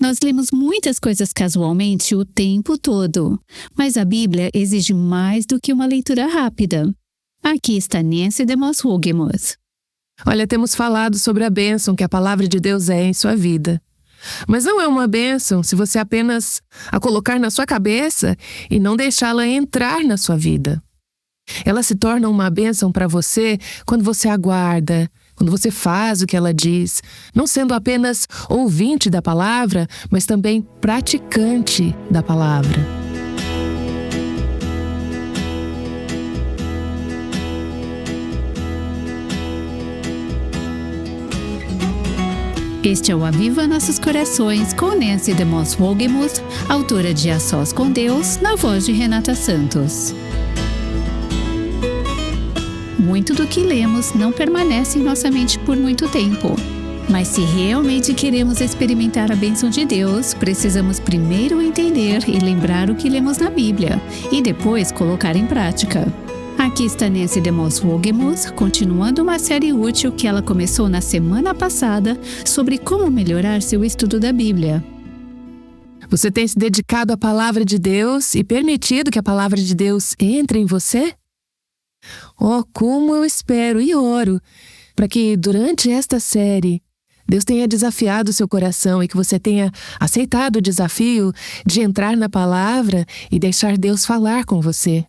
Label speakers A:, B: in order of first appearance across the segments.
A: Nós lemos muitas coisas casualmente o tempo todo, mas a Bíblia exige mais do que uma leitura rápida. Aqui está Nancy DeMoss Wogemuth.
B: Olha, temos falado sobre a bênção que a palavra de Deus é em sua vida. Mas não é uma bênção se você apenas a colocar na sua cabeça e não deixá-la entrar na sua vida. Ela se torna uma bênção para você quando você aguarda, quando você faz o que ela diz, não sendo apenas ouvinte da palavra, mas também praticante da palavra.
A: Este é o Aviva Nossos Corações com Nancy DeMoss Wogemuth, autora de A Sós com Deus, na voz de Renata Santos. Muito do que lemos não permanece em nossa mente por muito tempo. Mas se realmente queremos experimentar a bênção de Deus, precisamos primeiro entender e lembrar o que lemos na Bíblia, e depois colocar em prática. Aqui está Nancy DeMoss Wogemuth, continuando uma série útil que ela começou na semana passada sobre como melhorar seu estudo da Bíblia.
B: Você tem se dedicado à palavra de Deus e permitido que a palavra de Deus entre em você? Oh, como eu espero e oro para que durante esta série Deus tenha desafiado seu coração e que você tenha aceitado o desafio de entrar na palavra e deixar Deus falar com você.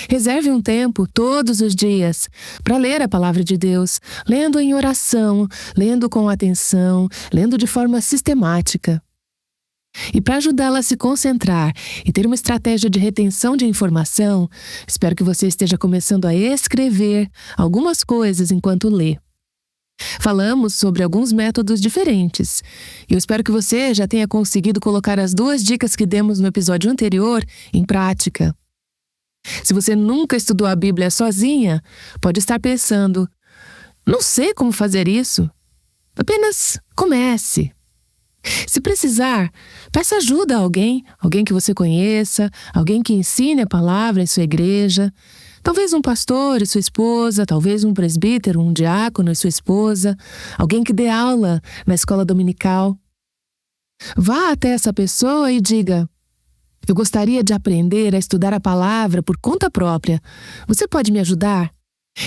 B: Reserve um tempo todos os dias para ler a palavra de Deus, lendo em oração, lendo com atenção, lendo de forma sistemática. E para ajudá-la a se concentrar e ter uma estratégia de retenção de informação, espero que você esteja começando a escrever algumas coisas enquanto lê. Falamos sobre alguns métodos diferentes. E eu espero que você já tenha conseguido colocar as 2 dicas que demos no episódio anterior em prática. Se você nunca estudou a Bíblia sozinha, pode estar pensando, não sei como fazer isso. Apenas comece. Se precisar, peça ajuda a alguém que você conheça, alguém que ensine a palavra em sua igreja, talvez um pastor e sua esposa, talvez um presbítero, um diácono e sua esposa, alguém que dê aula na escola dominical. Vá até essa pessoa e diga, eu gostaria de aprender a estudar a palavra por conta própria. Você pode me ajudar?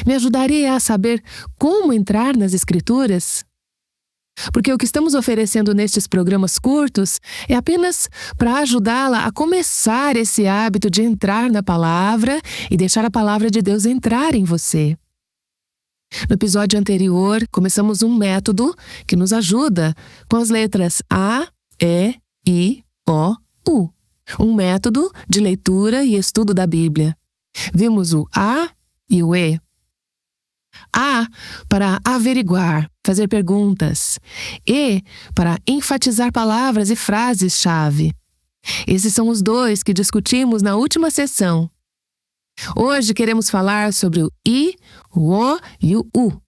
B: Me ajudaria a saber como entrar nas Escrituras? Porque o que estamos oferecendo nestes programas curtos é apenas para ajudá-la a começar esse hábito de entrar na palavra e deixar a palavra de Deus entrar em você. No episódio anterior, começamos um método que nos ajuda com as letras A, E, I, O, U. Um método de leitura e estudo da Bíblia. Vimos o A e o E. A para averiguar, fazer perguntas. E para enfatizar palavras e frases-chave. Esses são os 2 que discutimos na última sessão. Hoje queremos falar sobre o I, o O e o U.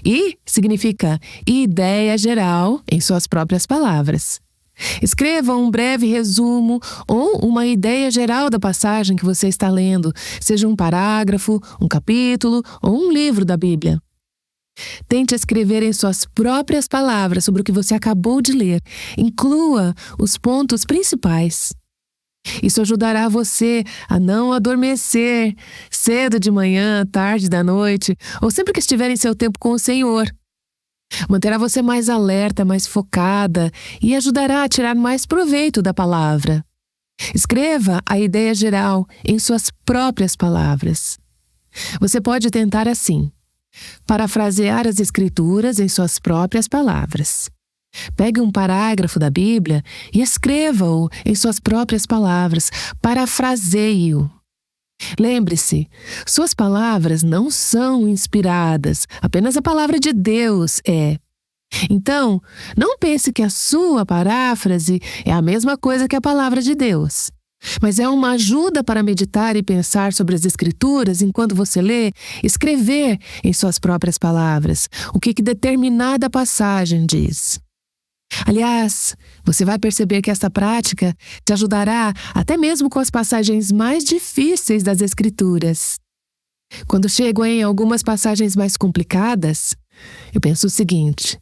B: I significa ideia geral em suas próprias palavras. Escreva um breve resumo ou uma ideia geral da passagem que você está lendo, seja um parágrafo, um capítulo ou um livro da Bíblia. Tente escrever em suas próprias palavras sobre o que você acabou de ler. Inclua os pontos principais. Isso ajudará você a não adormecer cedo de manhã, tarde da noite ou sempre que estiver em seu tempo com o Senhor. Manterá você mais alerta, mais focada e ajudará a tirar mais proveito da palavra. Escreva a ideia geral em suas próprias palavras. Você pode tentar assim: parafrasear as Escrituras em suas próprias palavras. Pegue um parágrafo da Bíblia e escreva-o em suas próprias palavras. Parafraseie-o. Lembre-se, suas palavras não são inspiradas, apenas a palavra de Deus é. Então, não pense que a sua paráfrase é a mesma coisa que a palavra de Deus. Mas é uma ajuda para meditar e pensar sobre as Escrituras enquanto você lê, escrever em suas próprias palavras o que determinada passagem diz. Aliás, você vai perceber que esta prática te ajudará até mesmo com as passagens mais difíceis das Escrituras. Quando chego em algumas passagens mais complicadas, eu penso o seguinte: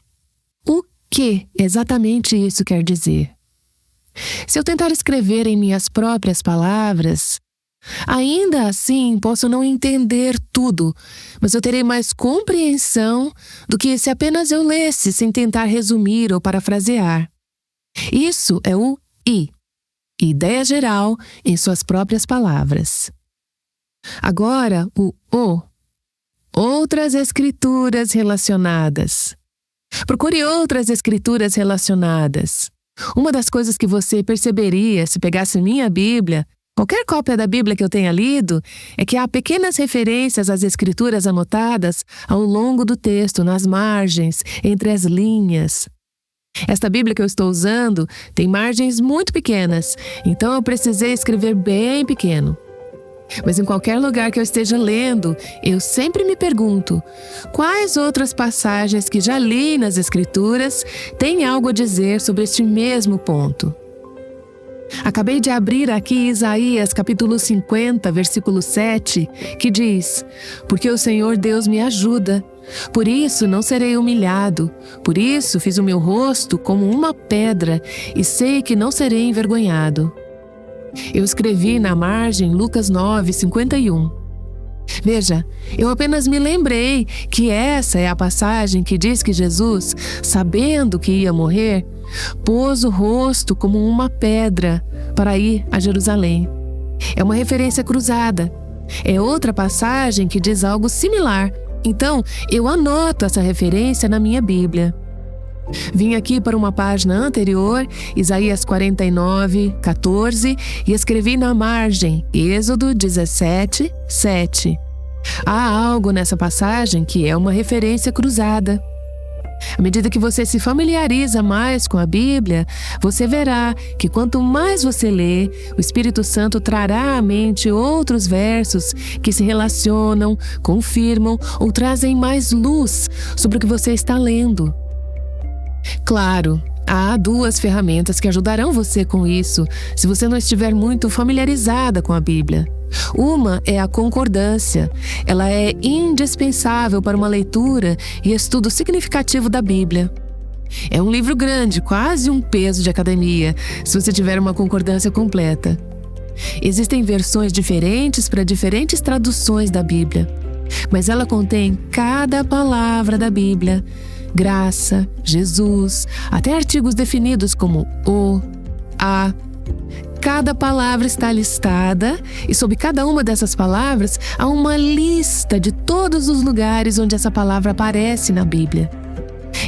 B: o que exatamente isso quer dizer. Se eu tentar escrever em minhas próprias palavras, ainda assim posso não entender tudo, mas eu terei mais compreensão do que se apenas eu lesse sem tentar resumir ou parafrasear. Isso é o I, ideia geral em suas próprias palavras. Agora o O, outras escrituras relacionadas. Procure outras escrituras relacionadas. Uma das coisas que você perceberia se pegasse minha Bíblia, qualquer cópia da Bíblia que eu tenha lido, é que há pequenas referências às escrituras anotadas ao longo do texto, nas margens, entre as linhas. Esta Bíblia que eu estou usando tem margens muito pequenas, então eu precisei escrever bem pequeno. Mas em qualquer lugar que eu esteja lendo, eu sempre me pergunto: quais outras passagens que já li nas Escrituras têm algo a dizer sobre este mesmo ponto? Acabei de abrir aqui Isaías capítulo 50, versículo 7, que diz: porque o Senhor Deus me ajuda, por isso não serei humilhado, por isso fiz o meu rosto como uma pedra e sei que não serei envergonhado. Eu escrevi na margem Lucas 9, 51. Veja, eu apenas me lembrei que essa é a passagem que diz que Jesus, sabendo que ia morrer, pôs o rosto como uma pedra para ir a Jerusalém. É uma referência cruzada. É outra passagem que diz algo similar. Então, eu anoto essa referência na minha Bíblia. Vim aqui para uma página anterior, Isaías 49, 14, e escrevi na margem Êxodo 17, 7. Há algo nessa passagem que é uma referência cruzada. À medida que você se familiariza mais com a Bíblia, você verá que quanto mais você lê, o Espírito Santo trará à mente outros versos que se relacionam, confirmam ou trazem mais luz sobre o que você está lendo. Claro, há duas ferramentas que ajudarão você com isso, se você não estiver muito familiarizada com a Bíblia. Uma é a concordância. Ela é indispensável para uma leitura e estudo significativo da Bíblia. É um livro grande, quase um peso de academia, se você tiver uma concordância completa. Existem versões diferentes para diferentes traduções da Bíblia, mas ela contém cada palavra da Bíblia. Graça, Jesus, até artigos definidos como o, a. Cada palavra está listada e sob cada uma dessas palavras há uma lista de todos os lugares onde essa palavra aparece na Bíblia.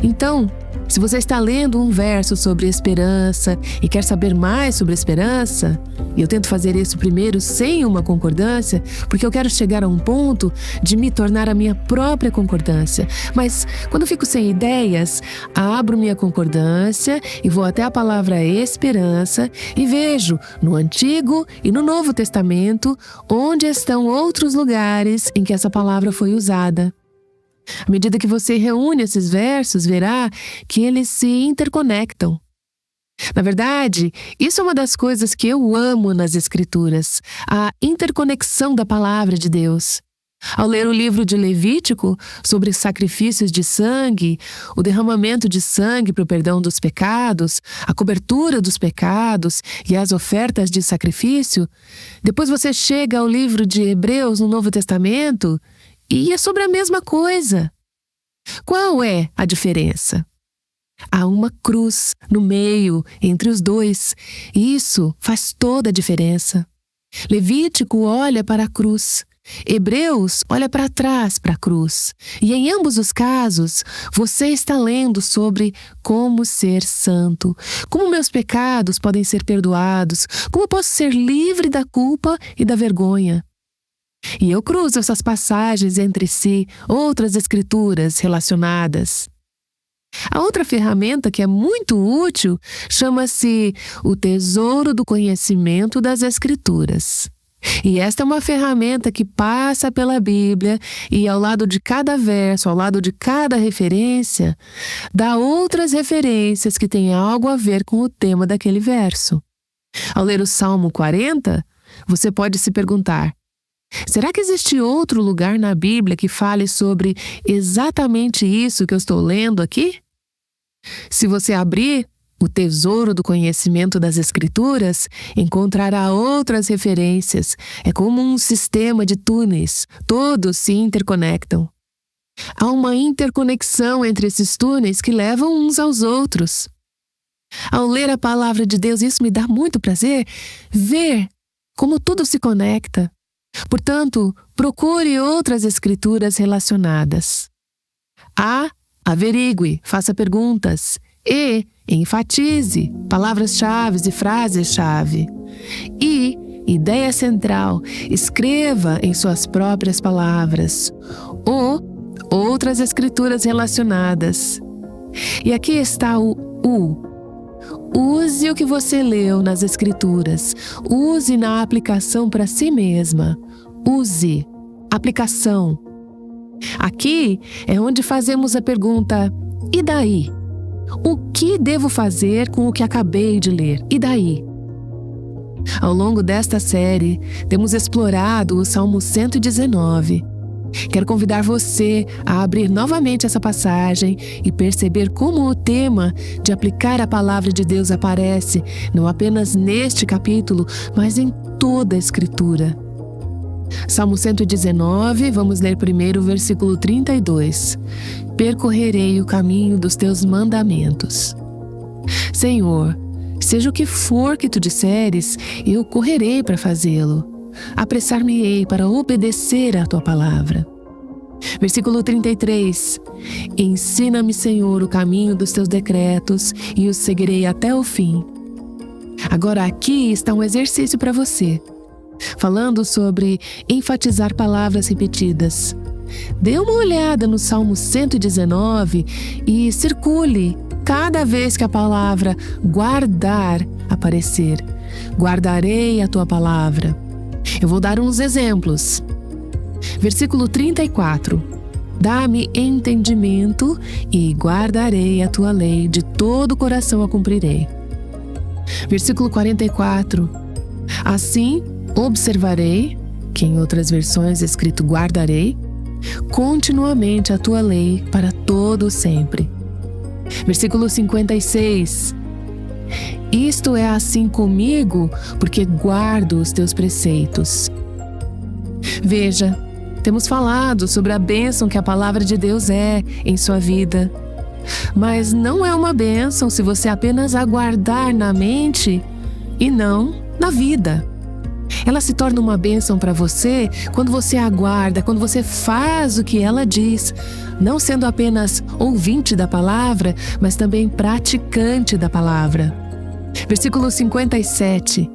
B: Então, se você está lendo um verso sobre esperança e quer saber mais sobre esperança, e eu tento fazer isso primeiro sem uma concordância, porque eu quero chegar a um ponto de me tornar a minha própria concordância. Mas quando eu fico sem ideias, abro minha concordância e vou até a palavra esperança e vejo no Antigo e no Novo Testamento onde estão outros lugares em que essa palavra foi usada. À medida que você reúne esses versos, verá que eles se interconectam. Na verdade, isso é uma das coisas que eu amo nas Escrituras, a interconexão da palavra de Deus. Ao ler o livro de Levítico sobre sacrifícios de sangue, o derramamento de sangue para o perdão dos pecados, a cobertura dos pecados e as ofertas de sacrifício, depois você chega ao livro de Hebreus no Novo Testamento e é sobre a mesma coisa. Qual é a diferença? Há uma cruz no meio, entre os dois, e isso faz toda a diferença. Levítico olha para a cruz, Hebreus olha para trás para a cruz. E em ambos os casos, você está lendo sobre como ser santo, como meus pecados podem ser perdoados, como posso ser livre da culpa e da vergonha. E eu cruzo essas passagens entre si, outras escrituras relacionadas. A outra ferramenta que é muito útil chama-se o tesouro do conhecimento das Escrituras. E esta é uma ferramenta que passa pela Bíblia e ao lado de cada verso, ao lado de cada referência, dá outras referências que têm algo a ver com o tema daquele verso. Ao ler o Salmo 40, você pode se perguntar: será que existe outro lugar na Bíblia que fale sobre exatamente isso que eu estou lendo aqui? Se você abrir o tesouro do conhecimento das Escrituras, encontrará outras referências. É como um sistema de túneis, todos se interconectam. Há uma interconexão entre esses túneis que levam uns aos outros. Ao ler a palavra de Deus, isso me dá muito prazer, ver como tudo se conecta. Portanto, procure outras escrituras relacionadas. A. Averigue, faça perguntas. E. Enfatize palavras-chave e frases-chave. E. Ideia central, escreva em suas próprias palavras. O. Outras escrituras relacionadas. E aqui está o U. Use o que você leu nas escrituras. Use na aplicação para si mesma. Use. Aplicação. Aqui é onde fazemos a pergunta: e daí? O que devo fazer com o que acabei de ler? E daí? Ao longo desta série, temos explorado o Salmo 119. Quero convidar você a abrir novamente essa passagem e perceber como o tema de aplicar a palavra de Deus aparece não apenas neste capítulo, mas em toda a Escritura. Salmo 119, vamos ler primeiro o versículo 32. Percorrerei o caminho dos teus mandamentos. Senhor, seja o que for que tu disseres, eu correrei para fazê-lo. Apressar-me-ei para obedecer à tua palavra. Versículo 33. Ensina-me, Senhor, o caminho dos teus decretos e os seguirei até o fim. Agora aqui está um exercício para você, falando sobre enfatizar palavras repetidas. Dê uma olhada no Salmo 119 e circule cada vez que a palavra guardar aparecer. Guardarei a tua palavra. Eu vou dar uns exemplos. Versículo 34. Dá-me entendimento e guardarei a tua lei, de todo o coração a cumprirei. Versículo 44. Assim observarei, que em outras versões é escrito guardarei, continuamente a tua lei para todo sempre. Versículo 56. Isto é assim comigo, porque guardo os teus preceitos. Veja, temos falado sobre a bênção que a palavra de Deus é em sua vida. Mas não é uma bênção se você apenas aguardar na mente e não na vida. Ela se torna uma bênção para você quando você aguarda, quando você faz o que ela diz, não sendo apenas ouvinte da palavra, mas também praticante da palavra. Versículo 57.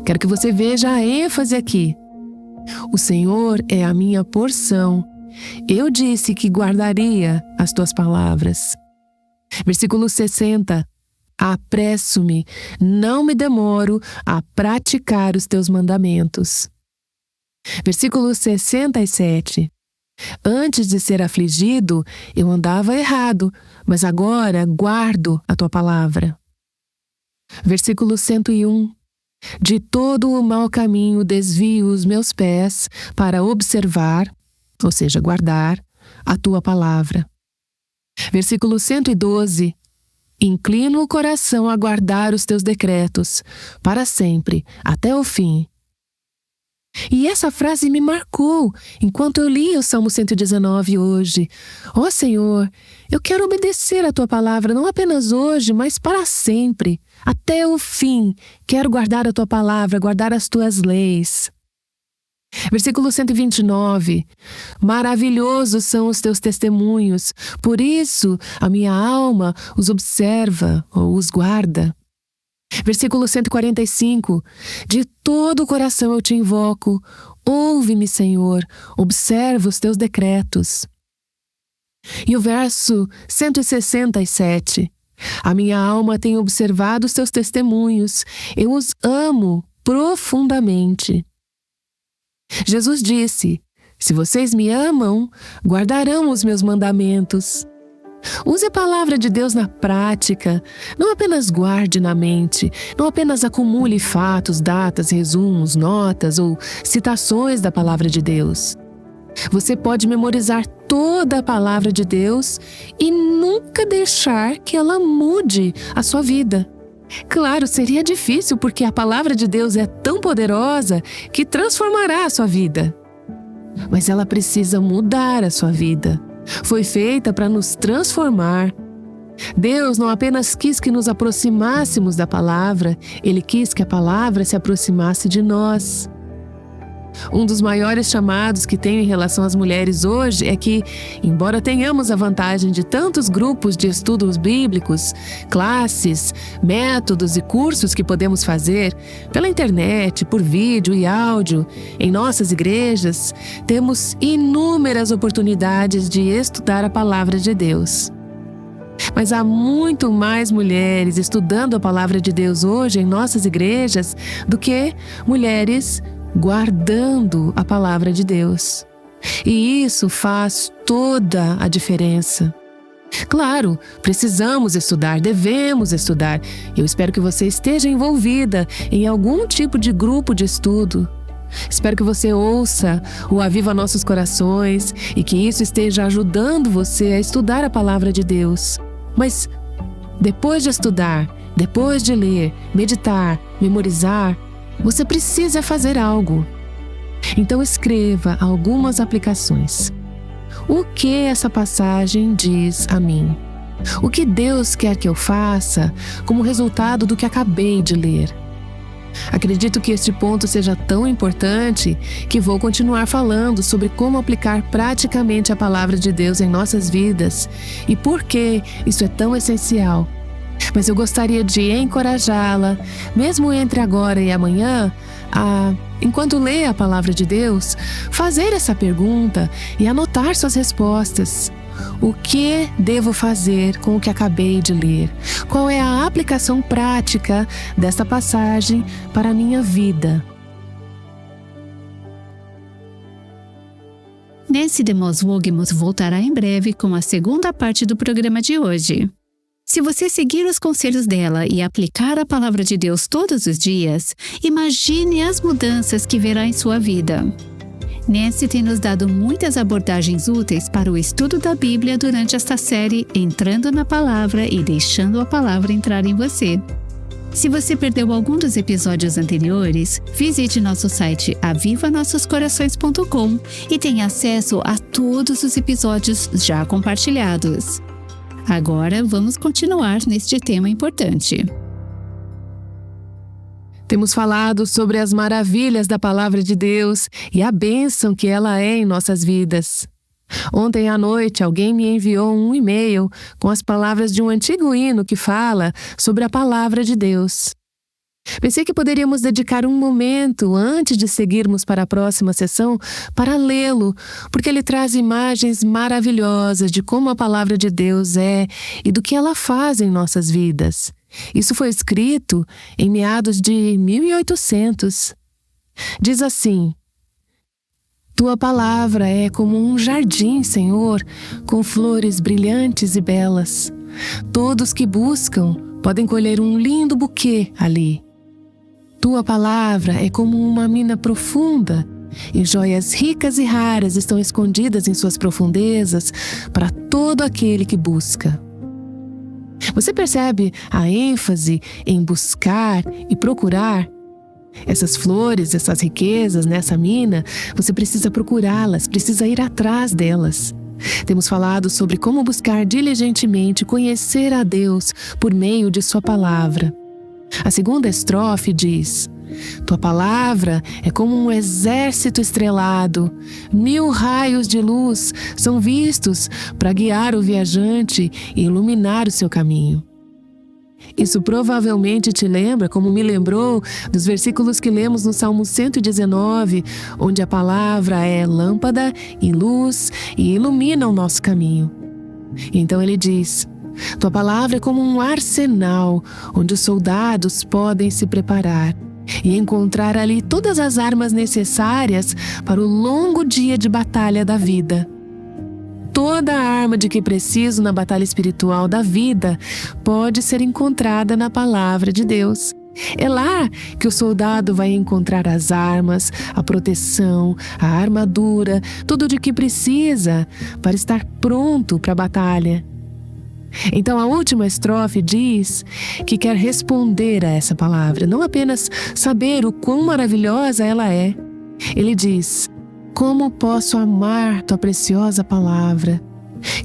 B: Quero que você veja a ênfase aqui. O Senhor é a minha porção. Eu disse que guardaria as tuas palavras. Versículo 60. Apresso-me, não me demoro a praticar os teus mandamentos. Versículo 67. Antes de ser afligido, eu andava errado, mas agora guardo a tua palavra. Versículo 101. De todo o mau caminho desvio os meus pés para observar, ou seja, guardar, a tua palavra. Versículo 112. Inclino o coração a guardar os teus decretos, para sempre, até o fim. E essa frase me marcou enquanto eu li o Salmo 119 hoje. Ó Senhor, eu quero obedecer a tua palavra não apenas hoje, mas para sempre, até o fim. Quero guardar a tua palavra, guardar as tuas leis. Versículo 129. Maravilhosos são os teus testemunhos, por isso a minha alma os observa ou os guarda. Versículo 145. De todo o coração eu te invoco, ouve-me, Senhor, observa os teus decretos. E o verso 167. A minha alma tem observado os teus testemunhos, eu os amo profundamente. Jesus disse: se vocês me amam, guardarão os meus mandamentos. Use a palavra de Deus na prática. Não apenas guarde na mente, não apenas acumule fatos, datas, resumos, notas ou citações da palavra de Deus. Você pode memorizar toda a palavra de Deus e nunca deixar que ela mude a sua vida. Claro, seria difícil porque a palavra de Deus é tão poderosa que transformará a sua vida. Mas ela precisa mudar a sua vida. Foi feita para nos transformar. Deus não apenas quis que nos aproximássemos da palavra, Ele quis que a palavra se aproximasse de nós. Um dos maiores chamados que tenho em relação às mulheres hoje é que, embora tenhamos a vantagem de tantos grupos de estudos bíblicos, classes, métodos e cursos que podemos fazer pela internet, por vídeo e áudio, em nossas igrejas, temos inúmeras oportunidades de estudar a palavra de Deus. Mas há muito mais mulheres estudando a palavra de Deus hoje em nossas igrejas do que mulheres guardando a palavra de Deus. E isso faz toda a diferença. Claro, precisamos estudar, devemos estudar. Eu espero que você esteja envolvida em algum tipo de grupo de estudo. Espero que você ouça o Aviva Nossos Corações e que isso esteja ajudando você a estudar a palavra de Deus. Mas depois de estudar, depois de ler, meditar, memorizar, você precisa fazer algo. Então escreva algumas aplicações. O que essa passagem diz a mim? O que Deus quer que eu faça como resultado do que acabei de ler? Acredito que este ponto seja tão importante que vou continuar falando sobre como aplicar praticamente a palavra de Deus em nossas vidas e por que isso é tão essencial. Mas eu gostaria de encorajá-la, mesmo entre agora e amanhã, a, enquanto lê a palavra de Deus, fazer essa pergunta e anotar suas respostas. O que devo fazer com o que acabei de ler? Qual é a aplicação prática desta passagem para a minha vida?
A: Nancy DeMoss Wolgemuth voltará em breve com a segunda parte do programa de hoje. Se você seguir os conselhos dela e aplicar a palavra de Deus todos os dias, imagine as mudanças que verá em sua vida. Nancy tem nos dado muitas abordagens úteis para o estudo da Bíblia durante esta série Entrando na Palavra e Deixando a Palavra Entrar em Você. Se você perdeu algum dos episódios anteriores, visite nosso site avivanossoscorações.com e tenha acesso a todos os episódios já compartilhados. Agora vamos continuar neste tema importante.
B: Temos falado sobre as maravilhas da palavra de Deus e a bênção que ela é em nossas vidas. Ontem à noite, alguém me enviou um e-mail com as palavras de um antigo hino que fala sobre a palavra de Deus. Pensei que poderíamos dedicar um momento antes de seguirmos para a próxima sessão para lê-lo, porque ele traz imagens maravilhosas de como a palavra de Deus é e do que ela faz em nossas vidas. Isso foi escrito em meados de 1800. Diz assim: Tua palavra é como um jardim, Senhor, com flores brilhantes e belas. Todos que buscam podem colher um lindo buquê ali. Tua palavra é como uma mina profunda, e joias ricas e raras estão escondidas em suas profundezas para todo aquele que busca. Você percebe a ênfase em buscar e procurar? Essas flores, essas riquezas nessa mina, você precisa procurá-las, precisa ir atrás delas. Temos falado sobre como buscar diligentemente conhecer a Deus por meio de sua palavra. A segunda estrofe diz: Tua palavra é como um exército estrelado. 1000 raios de luz são vistos para guiar o viajante e iluminar o seu caminho. Isso provavelmente te lembra, como me lembrou, dos versículos que lemos no Salmo 119, onde a palavra é lâmpada e luz e ilumina o nosso caminho. Então ele diz: Tua palavra é como um arsenal, onde os soldados podem se preparar e encontrar ali todas as armas necessárias para o longo dia de batalha da vida. Toda a arma de que preciso na batalha espiritual da vida pode ser encontrada na palavra de Deus. É lá que o soldado vai encontrar as armas, a proteção, a armadura, tudo de que precisa para estar pronto para a batalha. Então a última estrofe diz que quer responder a essa palavra, não apenas saber o quão maravilhosa ela é. Ele diz: como posso amar tua preciosa palavra?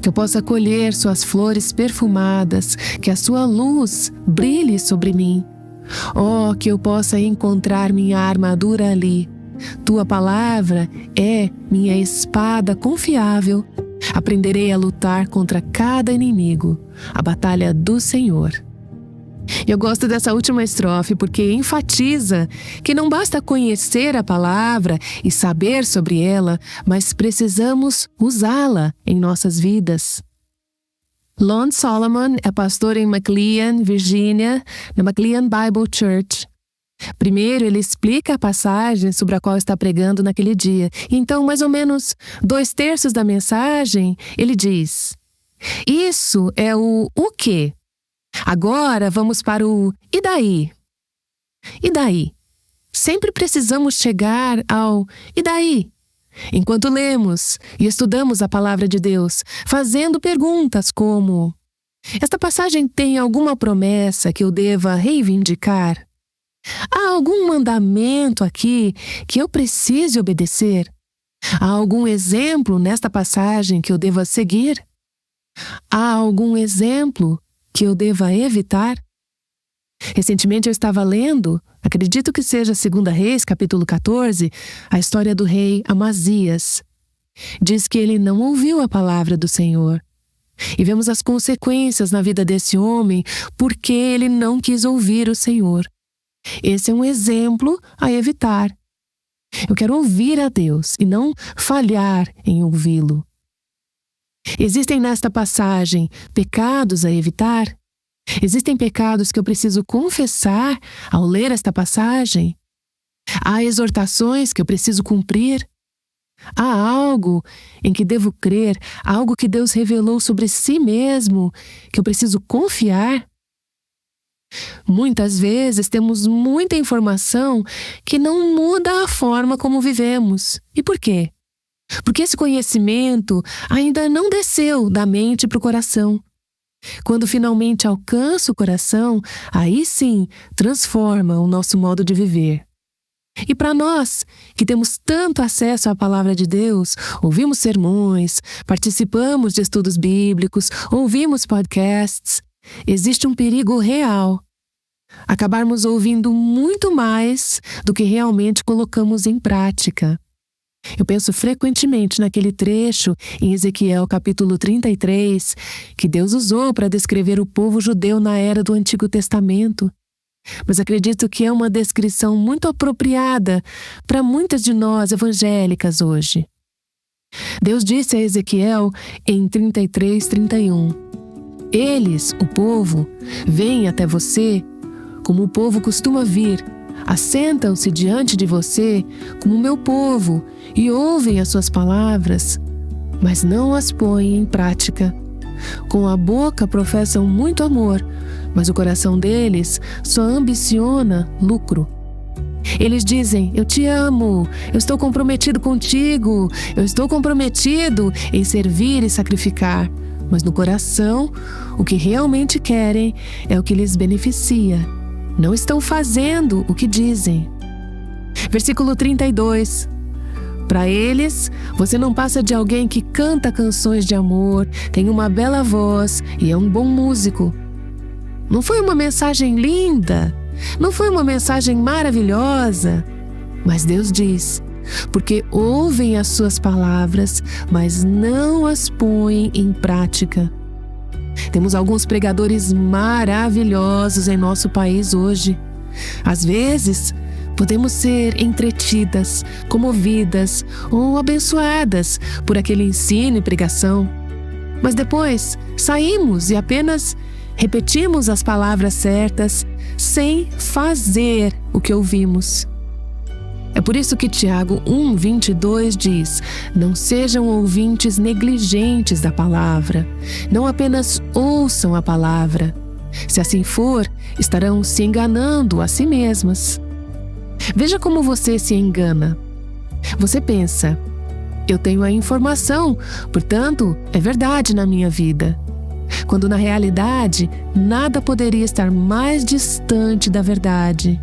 B: Que eu possa colher suas flores perfumadas, que a sua luz brilhe sobre mim. Oh, que eu possa encontrar minha armadura ali. Tua palavra é minha espada confiável. Aprenderei a lutar contra cada inimigo, a batalha do Senhor. Eu gosto dessa última estrofe porque enfatiza que não basta conhecer a palavra e saber sobre ela, mas precisamos usá-la em nossas vidas. Lon Solomon é pastor em McLean, Virgínia, na McLean Bible Church. Primeiro, ele explica a passagem sobre a qual está pregando naquele dia. Então, mais ou menos 2/3 da mensagem, ele diz: isso é o quê? Agora vamos para o e daí? E daí? Sempre precisamos chegar ao e daí? Enquanto lemos e estudamos a palavra de Deus, fazendo perguntas como: esta passagem tem alguma promessa que eu deva reivindicar? Há algum mandamento aqui que eu precise obedecer? Há algum exemplo nesta passagem que eu deva seguir? Há algum exemplo que eu deva evitar? Recentemente eu estava lendo, acredito que seja 2 Reis, capítulo 14, a história do rei Amazias. Diz que ele não ouviu a palavra do Senhor. E vemos as consequências na vida desse homem porque ele não quis ouvir o Senhor. Esse é um exemplo a evitar. Eu quero ouvir a Deus e não falhar em ouvi-lo. Existem nesta passagem pecados a evitar? Existem pecados que eu preciso confessar ao ler esta passagem? Há exortações que eu preciso cumprir? Há algo em que devo crer, algo que Deus revelou sobre si mesmo, que eu preciso confiar? Muitas vezes temos muita informação que não muda a forma como vivemos. E por quê? Porque esse conhecimento ainda não desceu da mente para o coração. Quando finalmente alcança o coração, aí sim transforma o nosso modo de viver. E para nós, que temos tanto acesso à palavra de Deus, ouvimos sermões, participamos de estudos bíblicos, ouvimos podcasts, existe um perigo real. Acabarmos ouvindo muito mais do que realmente colocamos em prática. Eu penso frequentemente naquele trecho em Ezequiel capítulo 33, que Deus usou para descrever o povo judeu na era do Antigo Testamento. Mas acredito que é uma descrição muito apropriada para muitas de nós evangélicas hoje. Deus disse a Ezequiel em 33:31: eles, o povo, vêm até você como o povo costuma vir, assentam-se diante de você como meu povo e ouvem as suas palavras, mas não as põem em prática. Com a boca professam muito amor, mas o coração deles só ambiciona lucro. Eles dizem: eu te amo, eu estou comprometido contigo, eu estou comprometido em servir e sacrificar. Mas no coração, o que realmente querem é o que lhes beneficia. Não estão fazendo o que dizem. Versículo 32. Para eles, você não passa de alguém que canta canções de amor, tem uma bela voz e é um bom músico. Não foi uma mensagem linda? Não foi uma mensagem maravilhosa? Mas Deus diz: porque ouvem as suas palavras, mas não as põem em prática. Temos alguns pregadores maravilhosos em nosso país hoje. Às vezes, podemos ser entretidas, comovidas ou abençoadas por aquele ensino e pregação. Mas depois, saímos e apenas repetimos as palavras certas sem fazer o que ouvimos. É por isso que Tiago 1:22 diz: não sejam ouvintes negligentes da palavra, não apenas ouçam a palavra, Se assim for, estarão se enganando a si mesmas. Veja como você se engana. Você pensa: eu tenho a informação, portanto, é verdade na minha vida. Quando na realidade, nada poderia estar mais distante da verdade.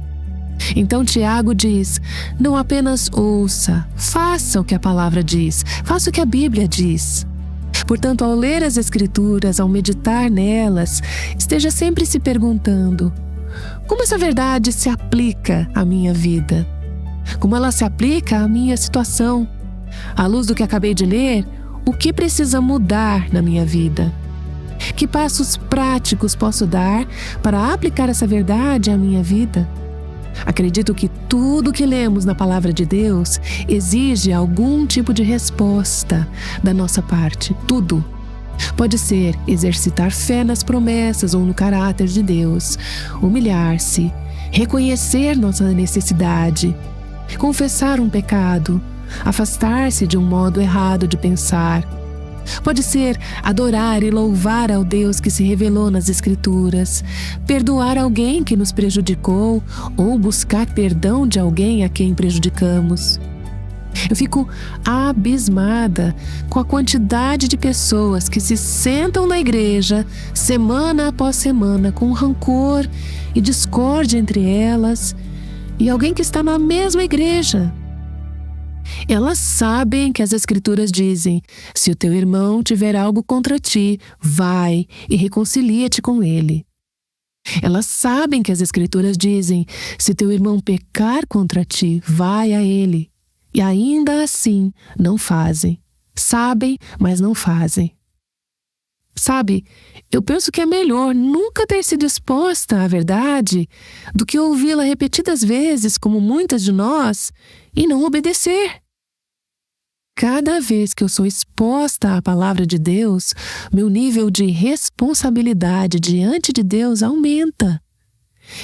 B: Então Tiago diz: não apenas ouça, faça o que a palavra diz, faça o que a Bíblia diz. Portanto, ao ler as Escrituras, ao meditar nelas, esteja sempre se perguntando: como essa verdade se aplica à minha vida? Como ela se aplica à minha situação? À luz do que acabei de ler, o que precisa mudar na minha vida? Que passos práticos posso dar para aplicar essa verdade à minha vida? Acredito que tudo que lemos na Palavra de Deus exige algum tipo de resposta da nossa parte. Tudo. Pode ser exercitar fé nas promessas ou no caráter de Deus, humilhar-se, reconhecer nossa necessidade, confessar um pecado, afastar-se de um modo errado de pensar. Pode ser adorar e louvar ao Deus que se revelou nas Escrituras, perdoar alguém que nos prejudicou ou buscar perdão de alguém a quem prejudicamos. Eu fico abismada com a quantidade de pessoas que se sentam na igreja semana após semana com rancor e discórdia entre elas e alguém que está na mesma igreja. Elas sabem que as Escrituras dizem: se o teu irmão tiver algo contra ti, vai e reconcilia-te com ele. Elas sabem que as Escrituras dizem: se teu irmão pecar contra ti, vai a ele. E ainda assim não fazem. Sabem, mas não fazem. Sabe, eu penso que é melhor nunca ter sido exposta à verdade do que ouvi-la repetidas vezes, como muitas de nós, e não obedecer. Cada vez que eu sou exposta à palavra de Deus, meu nível de responsabilidade diante de Deus aumenta.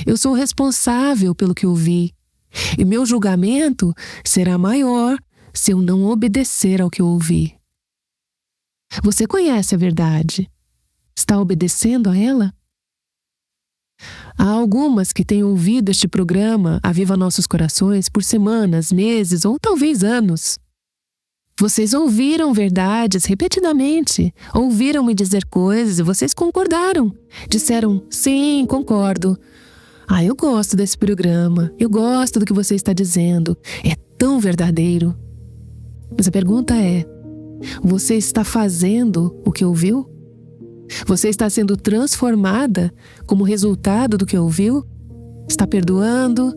B: Eu sou responsável pelo que ouvi, e meu julgamento será maior se eu não obedecer ao que eu ouvi. Você conhece a verdade. Está obedecendo a ela? Há algumas que têm ouvido este programa Aviva Nossos Corações por semanas, meses ou talvez anos. Vocês ouviram verdades repetidamente, ouviram-me dizer coisas e vocês concordaram. Disseram: sim, concordo. Eu gosto desse programa, eu gosto do que você está dizendo, é tão verdadeiro. Mas a pergunta é: você está fazendo o que ouviu? Você está sendo transformada como resultado do que ouviu? Está perdoando?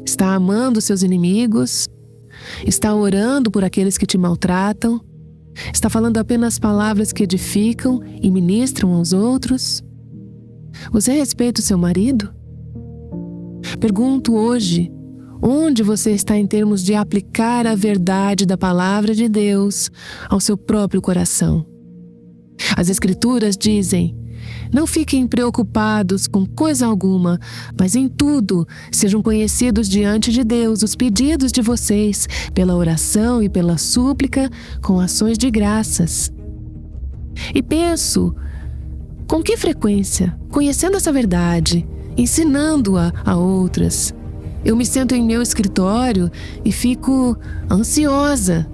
B: Está amando seus inimigos? Está orando por aqueles que te maltratam? Está falando apenas palavras que edificam e ministram aos outros? Você respeita o seu marido? Pergunto hoje: onde você está em termos de aplicar a verdade da palavra de Deus ao seu próprio coração? As Escrituras dizem: não fiquem preocupados com coisa alguma, mas em tudo sejam conhecidos diante de Deus os pedidos de vocês, pela oração e pela súplica, com ações de graças. E penso, com que frequência, conhecendo essa verdade, ensinando-a a outras, eu me sento em meu escritório e fico ansiosa,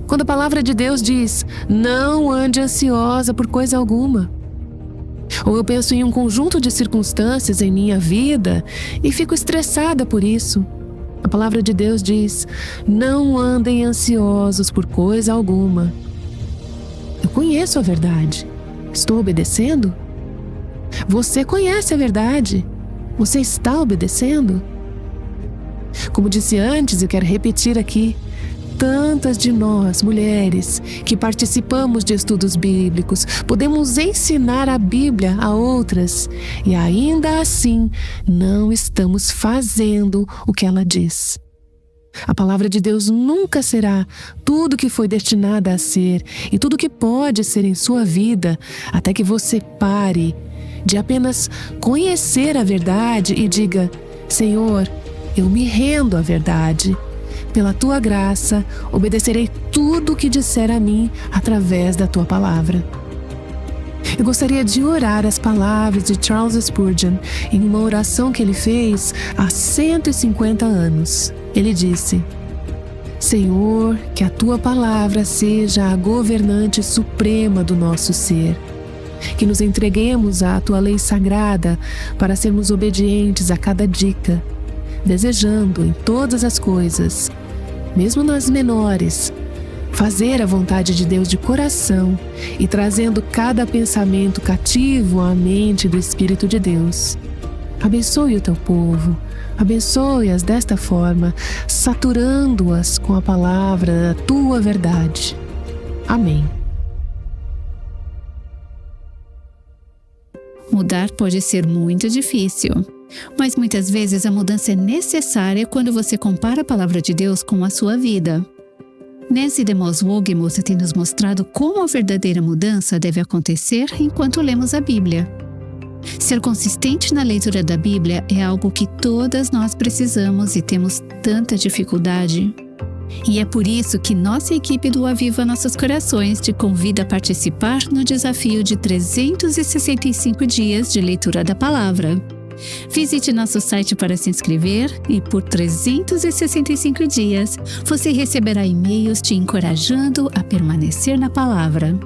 B: quando a palavra de Deus diz: não ande ansiosa por coisa alguma. Ou eu penso em um conjunto de circunstâncias em minha vida e fico estressada por isso. A palavra de Deus diz: não andem ansiosos por coisa alguma. Eu conheço a verdade. Estou obedecendo? Você conhece a verdade. Você está obedecendo? Como disse antes, eu quero repetir aqui: tantas de nós, mulheres, que participamos de estudos bíblicos, podemos ensinar a Bíblia a outras e ainda assim não estamos fazendo o que ela diz. A palavra de Deus nunca será tudo o que foi destinada a ser e tudo o que pode ser em sua vida, até que você pare de apenas conhecer a verdade e diga: Senhor, eu me rendo à verdade. Pela tua graça, obedecerei tudo o que disser a mim através da tua palavra. Eu gostaria de orar as palavras de Charles Spurgeon em uma oração que ele fez há 150 anos. Ele disse: Senhor, que a Tua palavra seja a governante suprema do nosso ser. Que nos entreguemos à Tua lei sagrada para sermos obedientes a cada dica, desejando em todas as coisas, mesmo nas menores, fazer a vontade de Deus de coração e trazendo cada pensamento cativo à mente do Espírito de Deus. Abençoe o Teu povo, abençoe-as desta forma, saturando-as com a palavra da Tua verdade. Amém.
A: Mudar pode ser muito difícil, mas muitas vezes a mudança é necessária quando você compara a palavra de Deus com a sua vida. Nancy DeMoss Wolgemuth tem nos mostrado como a verdadeira mudança deve acontecer enquanto lemos a Bíblia. Ser consistente na leitura da Bíblia é algo que todas nós precisamos e temos tanta dificuldade. E é por isso que nossa equipe do Aviva Nossos Corações te convida a participar no desafio de 365 dias de leitura da palavra. Visite nosso site para se inscrever e por 365 dias você receberá e-mails te encorajando a permanecer na palavra.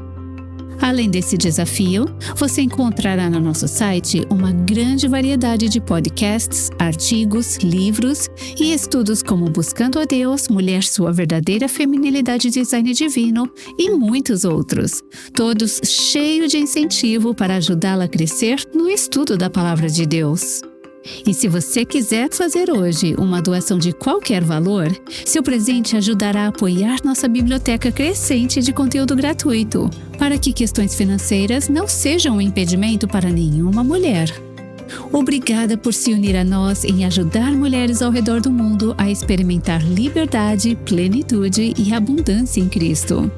A: Além desse desafio, você encontrará no nosso site uma grande variedade de podcasts, artigos, livros e estudos como Buscando a Deus, Mulher Sua Verdadeira Feminilidade e Design Divino e muitos outros, todos cheios de incentivo para ajudá-la a crescer no estudo da Palavra de Deus. E se você quiser fazer hoje uma doação de qualquer valor, seu presente ajudará a apoiar nossa biblioteca crescente de conteúdo gratuito, para que questões financeiras não sejam um impedimento para nenhuma mulher. Obrigada por se unir a nós em ajudar mulheres ao redor do mundo a experimentar liberdade, plenitude e abundância em Cristo.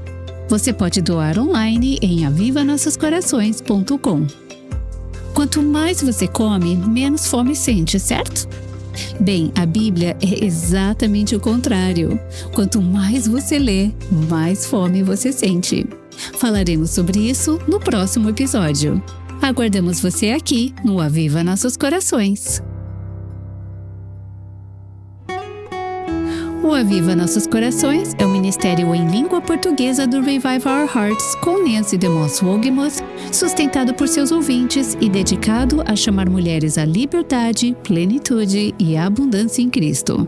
A: Você pode doar online em avivanossoscorações.com. Quanto mais você come, menos fome sente, certo? Bem, a Bíblia é exatamente o contrário. Quanto mais você lê, mais fome você sente. Falaremos sobre isso no próximo episódio. Aguardamos você aqui no Aviva Nossos Corações. O Aviva Nossos Corações é o ministério em língua portuguesa do Revive Our Hearts com Nancy DeMoss Wolgemuth, sustentado por seus ouvintes e dedicado a chamar mulheres à liberdade, plenitude e abundância em Cristo.